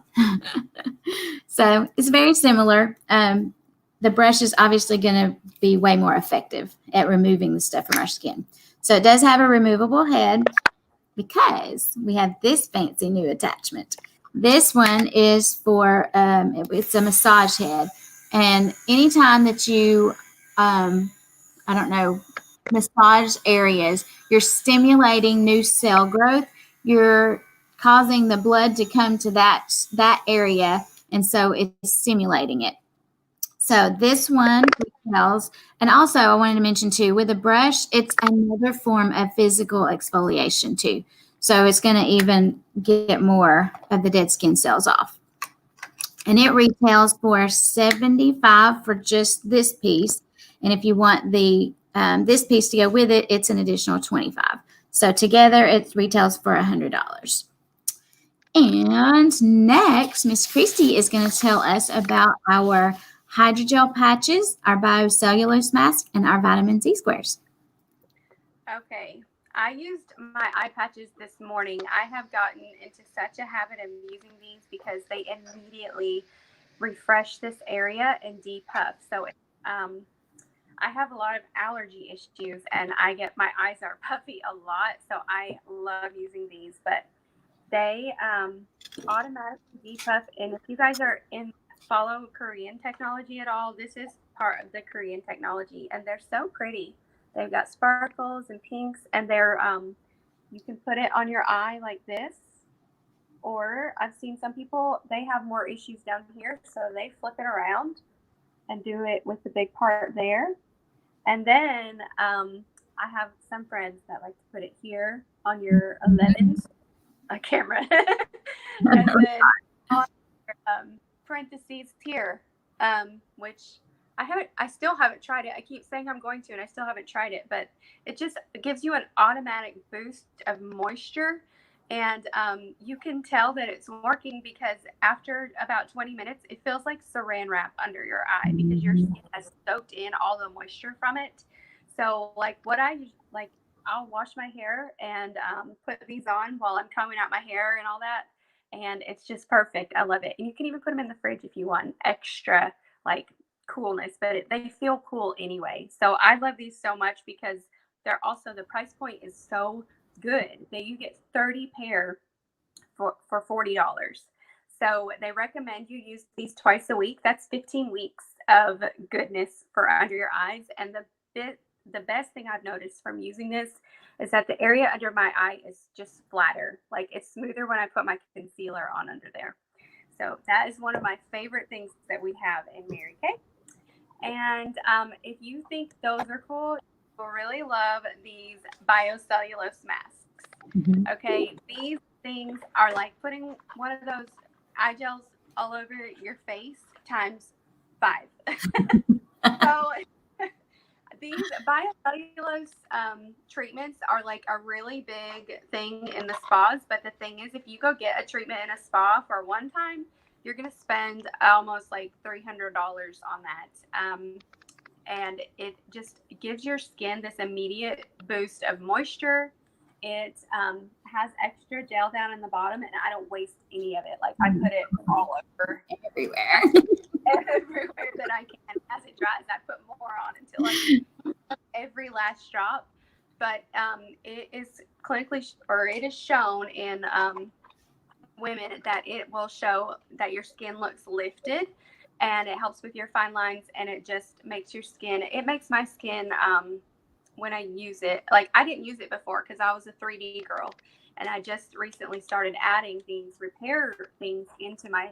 Speaker 1: So it's very similar. The brush is obviously going to be way more effective at removing the stuff from our skin. So it does have a removable head because we have this fancy new attachment. This one is for, it's a massage head. And anytime that you, I don't know, massage areas, you're stimulating new cell growth. You're causing the blood to come to that area, and so it's stimulating it. So this one retails, and also I wanted to mention too, with a brush, it's another form of physical exfoliation too. So it's going to even get more of the dead skin cells off. And it retails for $75 for just this piece. And if you want the this piece to go with it, it's an additional $25. So together it retails for $100. And next, Miss Christy is going to tell us about our hydrogel patches, our biocellulose mask, and our vitamin C squares.
Speaker 2: Okay, I used my eye patches this morning. I have gotten into such a habit of using these because they immediately refresh this area and depuff. So I have a lot of allergy issues, and my eyes are puffy a lot, so I love using these. But they automatically depuff, and if you guys are follow Korean technology at all, this is part of the Korean technology, and they're so pretty. They've got sparkles and pinks, and they're you can put it on your eye like this, or I've seen some people, they have more issues down here, so they flip it around and do it with the big part there. And then I have some friends that like to put it here on your 11s, a camera, and then on parentheses here, which I still haven't tried it. I keep saying I'm going to, and I still haven't tried it, but it just gives you an automatic boost of moisture. And you can tell that it's working because after about 20 minutes, it feels like saran wrap under your eye because your skin has soaked in all the moisture from it. So like I'll wash my hair and put these on while I'm combing out my hair and all that. And it's just perfect. I love it. And you can even put them in the fridge if you want extra like coolness, but they feel cool anyway. So I love these so much because they're also, the price point is so good that you get 30 pair for $40. So they recommend you use these twice a week. That's 15 weeks of goodness for under your eyes. And the best thing I've noticed from using this is that the area under my eye is just flatter. Like it's smoother when I put my concealer on under there. So that is one of my favorite things that we have in Mary Kay. And if you think those are cool, you'll really love these biocellulose masks. Mm-hmm. Okay, these things are like putting one of those eye gels all over your face times 5. So these biocellulose treatments are like a really big thing in the spas. But the thing is, if you go get a treatment in a spa for one time, you're going to spend almost like $300 on that. And it just gives your skin this immediate boost of moisture. It has extra gel down in the bottom, and I don't waste any of it. Like I put it all over everywhere that I can. As it dries, I put more on until I every last drop. But it is it is shown in women that it will show that your skin looks lifted, and it helps with your fine lines, and it just makes your skin, it makes my skin when I use it, like I didn't use it before because I was a 3D girl, and I just recently started adding these repair things into my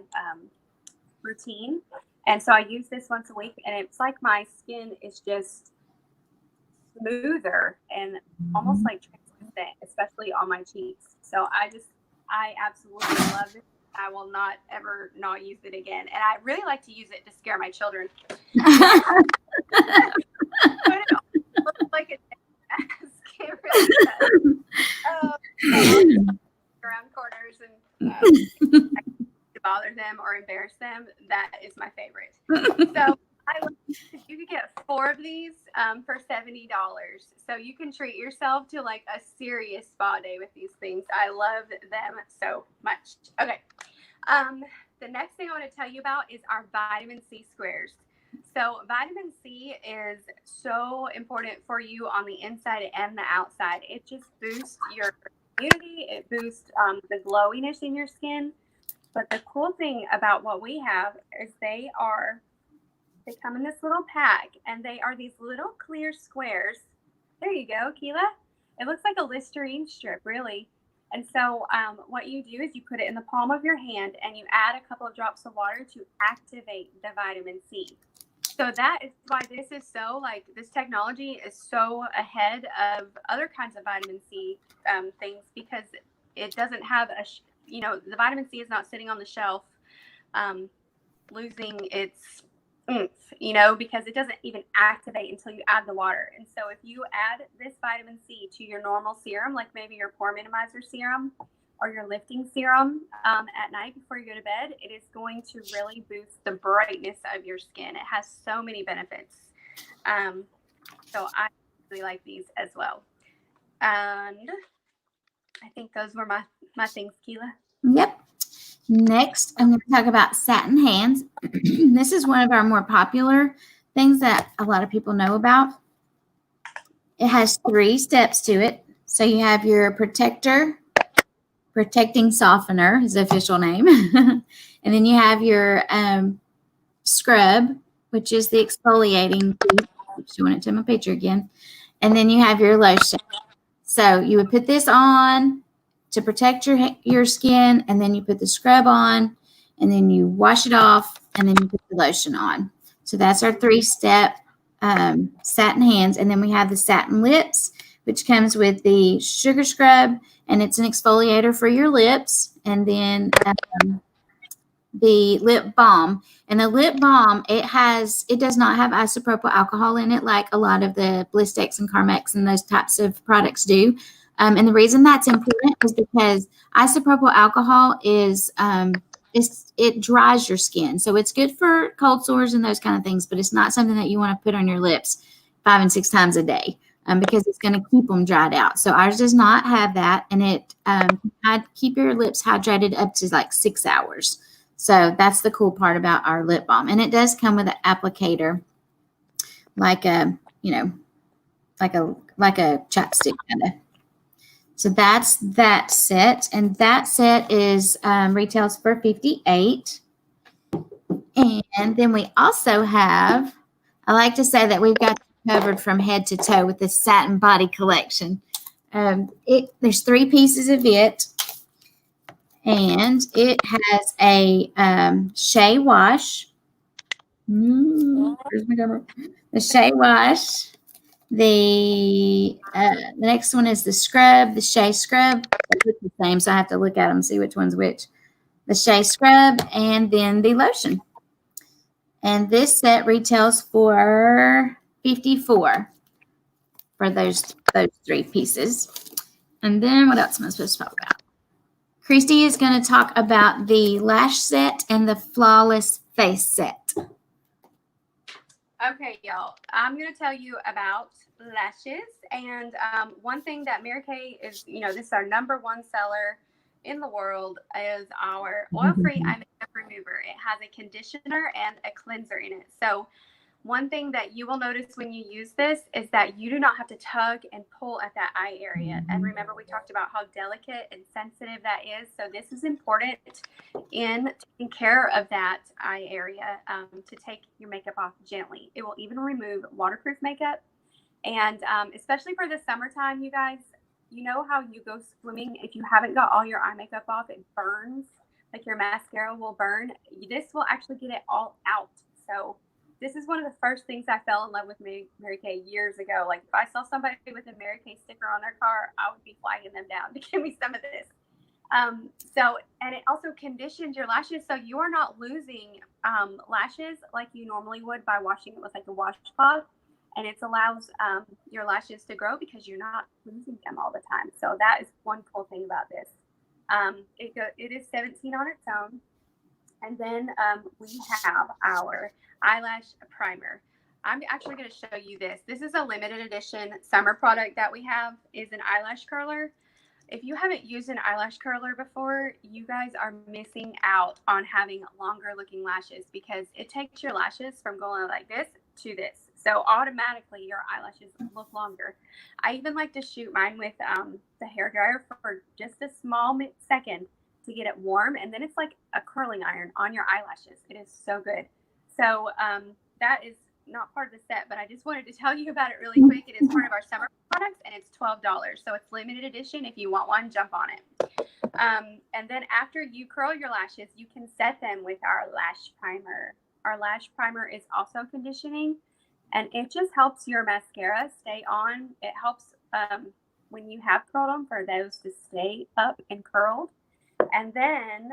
Speaker 2: routine. And so I use this once a week, and it's like my skin is just smoother and almost like translucent, especially on my cheeks. So I absolutely love it. I will not ever not use it again. And I really like to use it to scare my children. But it looks like a mask. It really does. Around corners and to bother them or embarrass them. That is my favorite. So you could get 4 of these for $70. So you can treat yourself to like a serious spa day with these things. I love them so much. Okay. The next thing I want to tell you about is our vitamin C squares. So vitamin C is so important for you on the inside and the outside. It just boosts your immunity. It boosts the glowiness in your skin. But the cool thing about what we have is they come in this little pack, and they are these little clear squares. There you go, Keela. It looks like a Listerine strip, really. And so what you do is you put it in the palm of your hand, and you add a couple of drops of water to activate the vitamin C. So that is why this is so, like, this technology is so ahead of other kinds of vitamin C things, because it doesn't have the vitamin C is not sitting on the shelf losing its oomph, because it doesn't even activate until you add the water. And so if you add this vitamin C to your normal serum, like maybe your pore minimizer serum or your lifting serum at night before you go to bed, it is going to really boost the brightness of your skin. It has so many benefits. So I really like these as well. And I think those were my things, Keela.
Speaker 1: Yep. Next, I'm going to talk about Satin Hands. This is one of our more popular things that a lot of people know about. It has 3 steps to it. So you have your protector, protecting softener is the official name. And then you have your scrub, which is the exfoliating piece. I'm showing it to my picture again. And then you have your lotion. So you would put this on to protect your skin, and then you put the scrub on, and then you wash it off, and then you put the lotion on. So that's our 3-step Satin Hands. And then we have the Satin Lips, which comes with the sugar scrub, and it's an exfoliator for your lips. And then the lip balm. And the lip balm, it does not have isopropyl alcohol in it like a lot of the Blistex and Carmex and those types of products do. And the reason that's important is because isopropyl alcohol it dries your skin. So it's good for cold sores and those kind of things, but it's not something that you want to put on your lips 5 and 6 times a day because it's going to keep them dried out. So ours does not have that, and it keep your lips hydrated up to like 6 hours. So that's the cool part about our lip balm. And it does come with an applicator, like a chapstick kind of. So that's that set. And that set is retails for $58. And then we also have, I like to say that we've got covered from head to toe with this Satin Body Collection. There's 3 pieces of it. And it has a shea wash. Where's my camera? The shea wash. The next one is the scrub, the shea scrub. They look the same, so I have to look at them and see which one's which. The shea scrub, and then the lotion. And this set retails for $54 for those 3 pieces. And then what else am I supposed to talk about? Christy is going to talk about the lash set and the flawless face set.
Speaker 2: Okay, y'all. I'm going to tell you about lashes. And one thing that Mary Kay is, this is our #1 seller in the world, is our oil-free eye makeup remover. It has a conditioner and a cleanser in it. So one thing that you will notice when you use this is that you do not have to tug and pull at that eye area. And remember, we talked about how delicate and sensitive that is. So this is important in taking care of that eye area, to take your makeup off gently. It will even remove waterproof makeup. And especially for the summertime, you guys, you know how you go swimming, if you haven't got all your eye makeup off, it burns, like your mascara will burn. This will actually get it all out. So this is one of the first things I fell in love with Mary Kay years ago. Like, if I saw somebody with a Mary Kay sticker on their car, I would be flagging them down to give me some of this. And it also conditions your lashes, so you are not losing lashes like you normally would by washing it with like a washcloth. And it allows your lashes to grow because you're not losing them all the time. So that is one cool thing about this. It is $17 on its own. And then we have our eyelash primer. I'm actually going to show you this. This is a limited edition summer product that we have, is an eyelash curler. If you haven't used an eyelash curler before, you guys are missing out on having longer looking lashes, because it takes your lashes from going like this to this. So automatically your eyelashes look longer. I even like to shoot mine with the hair dryer for just a small second, to get it warm. And then it's like a curling iron on your eyelashes. It is so good. So that is not part of the set, but I just wanted to tell you about it really quick. It is part of our summer products, and it's $12. So it's limited edition. If you want one, jump on it. And then after you curl your lashes, you can set them with our lash primer. Our lash primer is also conditioning, and it just helps your mascara stay on. It helps when you have curled them for those to stay up and curled. And then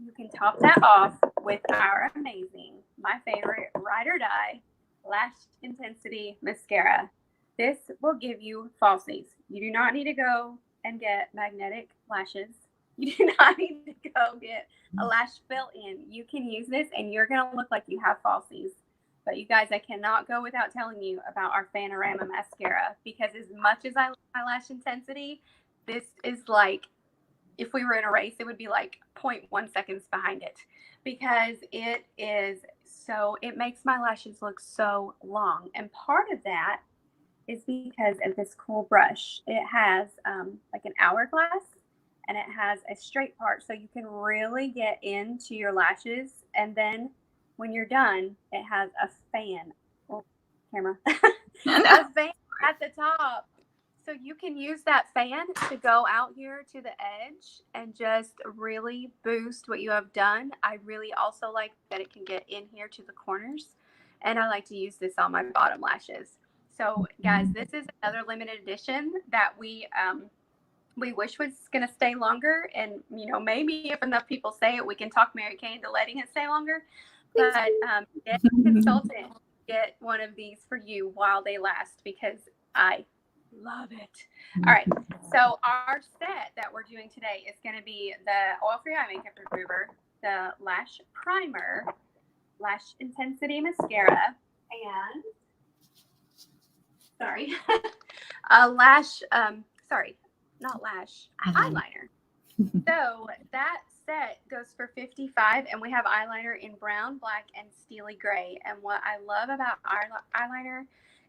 Speaker 2: you can top that off with our amazing, my favorite, Ride or Die Lash Intensity Mascara. This will give you falsies. You do not need to go and get magnetic lashes. You do not need to go get a lash fill-in. You can use this and you're going to look like you have falsies. But you guys, I cannot go without telling you about our Panorama Mascara, because as much as I love my lash intensity, this is like, if we were in a race, it would be like 0.1 seconds behind it, because it makes my lashes look so long. And part of that is because of this cool brush. It has like an hourglass, and it has a straight part, so you can really get into your lashes. And then when you're done, it has a fan, a fan at the top. So you can use that fan to go out here to the edge and just really boost what you have done. I really also like that it can get in here to the corners, and I like to use this on my bottom lashes. So guys, this is another limited edition that we wish was going to stay longer. And, you know, maybe if enough people say it, we can talk Mary Kay into letting it stay longer. But get a consultant, get one of these for you while they last, because I love it. All right. So our set that we're doing today is going to be the oil-free eye makeup remover, the lash primer, lash intensity mascara, and eyeliner. So that set goes for $55, and we have eyeliner in brown, black, and steely gray. And what I love about our eyeliner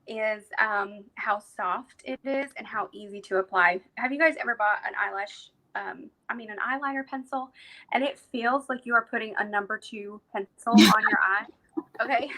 Speaker 2: is how soft it is and how easy to apply. Have you guys ever bought an an eyeliner pencil, and it feels like you are putting a number 2 pencil on your eye? Okay,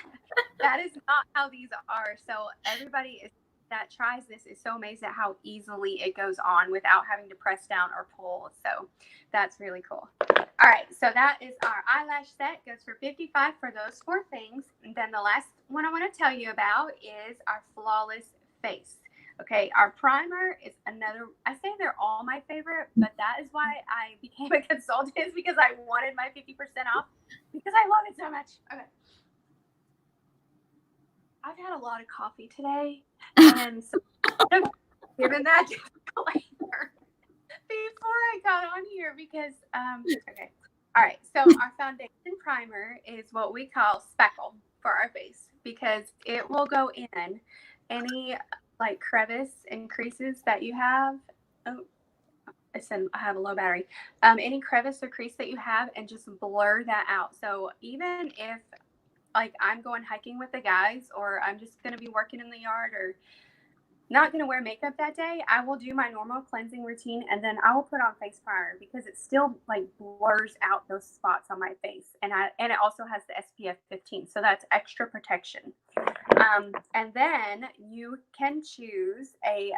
Speaker 2: that is not how these are. So everybody that tries this is so amazed at how easily it goes on without having to press down or pull. So that's really cool. All right, so that is our eyelash set. Goes for $55 for those 4 things. And then the last one I want to tell you about is our flawless face. Okay, our primer is another. I say they're all my favorite, but that is why I became a consultant, is because I wanted my 50% off, because I love it so much. Okay. I've had a lot of coffee today, and so I've given that disclaimer before I got on here, because okay. All right, so our foundation primer is what we call speckle for our face, because it will go in any like crevice and creases that you have. Oh, I said I have a low battery. Any crevice or crease that you have, and just blur that out. So even if like I'm going hiking with the guys, or I'm just going to be working in the yard, or not going to wear makeup that day, I will do my normal cleansing routine, and then I will put on face primer, because it still like blurs out those spots on my face. And it also has the SPF 15, so that's extra protection. And then you can choose a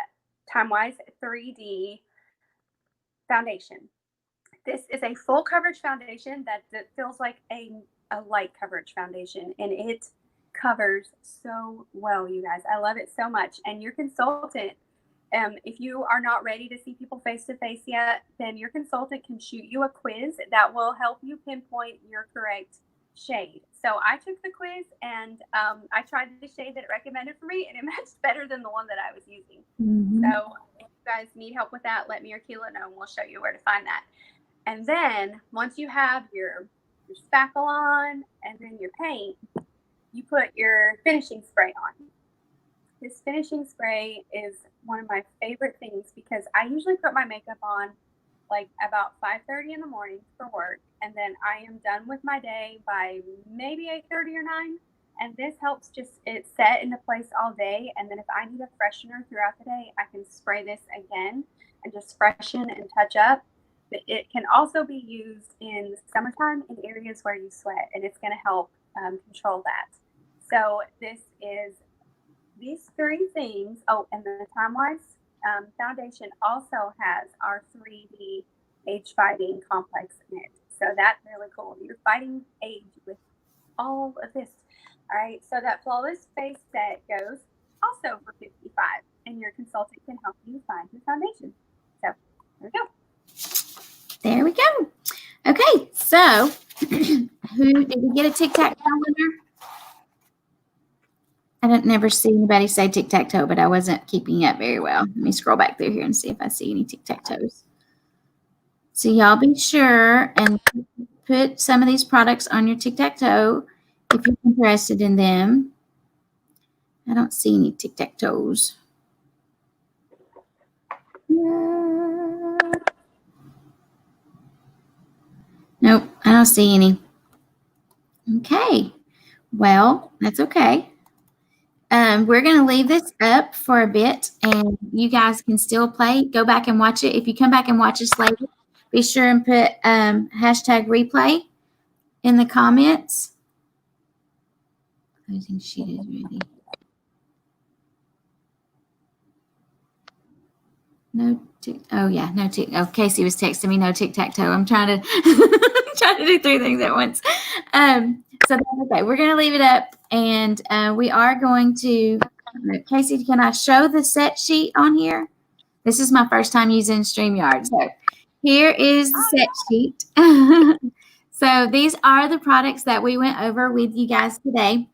Speaker 2: Timewise 3D foundation. This is a full coverage foundation that feels like a light coverage foundation, and it covers so well, you guys. I love it so much. And your consultant, if you are not ready to see people face to face yet, then your consultant can shoot you a quiz that will help you pinpoint your correct shade. So I took the quiz, and I tried the shade that it recommended for me, and it matched better than the one that I was using. So if you guys need help with that, let me or Keela know, and we'll show you where to find that. And then once you have your spackle on, and then your paint, you put your finishing spray on. This finishing spray is one of my favorite things, because I usually put my makeup on like about 5:30 in the morning for work, and then I am done with my day by maybe 8:30 or 9. And this helps it set into place all day. And then if I need a freshener throughout the day, I can spray this again and just freshen and touch up. It can also be used in the summertime in areas where you sweat, and it's going to help control that. So these three things. Oh, and the Time-Wise foundation also has our 3D age fighting complex in it. So that's really cool. You're fighting age with all of this. All right. So that flawless face set goes also for $55, and your consultant can help you find your foundation. So there we go.
Speaker 1: There we go. Okay, so who did we get a tic-tac-toe winner? I don't never see anybody say tic-tac-toe, but I wasn't keeping up very well. Let me scroll back through here and see if I see any tic-tac-toes. So y'all be sure and put some of these products on your tic-tac-toe if you're interested in them. I don't see any tic-tac-toes. Nope, I don't see any. Okay, well, that's okay. We're going to leave this up for a bit, and you guys can still play. Go back and watch it. If you come back and watch us later, be sure and put hashtag replay in the comments. Closing sheet is ready. No tick. Oh yeah, no tick. Oh, Casey was texting me. No tic-tac-toe. I'm trying to trying to do three things at once. So that's okay. We're going to leave it up, and we are going to. Casey, can I show the set sheet on here? This is my first time using StreamYard. So here is the set sheet. So these are the products that we went over with you guys today.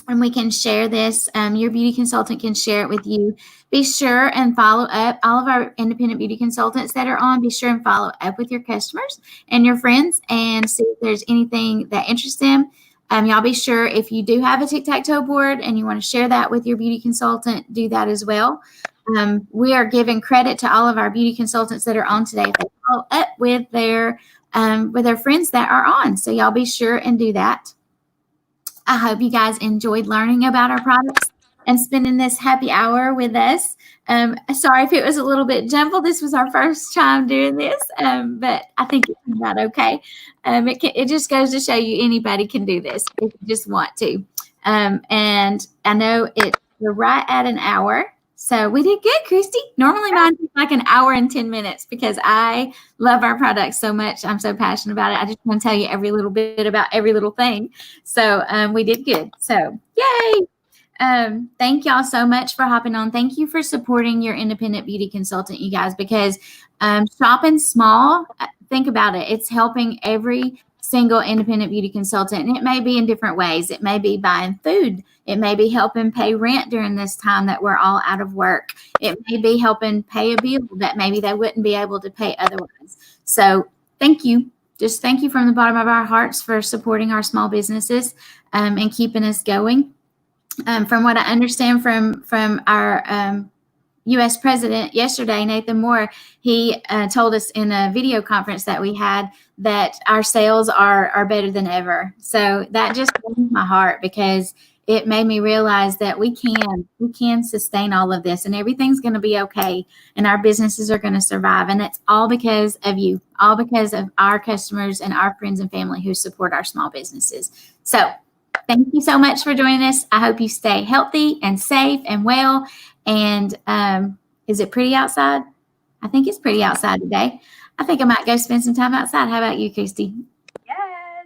Speaker 1: And we can share this. Your beauty consultant can share it with you. Be sure and follow up. All of our independent beauty consultants that are on, be sure and follow up with your customers and your friends and see if there's anything that interests them. Y'all be sure if you do have a tic-tac-toe board and you want to share that with your beauty consultant, do that as well. We are giving credit to all of our beauty consultants that are on today. If they follow up with their friends that are on. So y'all be sure and do that. I hope you guys enjoyed learning about our products and spending this happy hour with us. Sorry if it was a little bit jumbled. This was our first time doing this, but I think it turned out okay. It just goes to show you anybody can do this if you just want to. And I know we're right at an hour. So we did good, Christy. Normally mine takes like an hour and 10 minutes because I love our products so much. I'm so passionate about it. I just want to tell you every little bit about every little thing. So we did good. So yay. Thank y'all so much for hopping on. Thank you for supporting your independent beauty consultant, you guys, because shopping small, think about it. It's helping every single independent beauty consultant. And it may be in different ways. It may be buying food. It may be helping pay rent during this time that we're all out of work. It may be helping pay a bill that maybe they wouldn't be able to pay otherwise. So thank you. Just thank you from the bottom of our hearts for supporting our small businesses and keeping us going. From what I understand from our U.S. President yesterday, Nathan Moore, he told us in a video conference that we had that our sales are better than ever. So that just warmed my heart because it made me realize that we can sustain all of this and everything's going to be okay and our businesses are going to survive. And it's all because of you, all because of our customers and our friends and family who support our small businesses. So thank you so much for joining us. I hope you stay healthy and safe and well. And is it pretty outside? I think it's pretty outside today. I think I might go spend some time outside. How about you, Christy?
Speaker 2: Yes.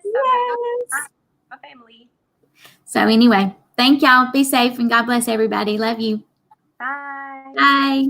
Speaker 1: Yes.
Speaker 2: My family.
Speaker 1: So anyway, thank y'all. Be safe and God bless everybody. Love you.
Speaker 2: Bye.
Speaker 1: Bye.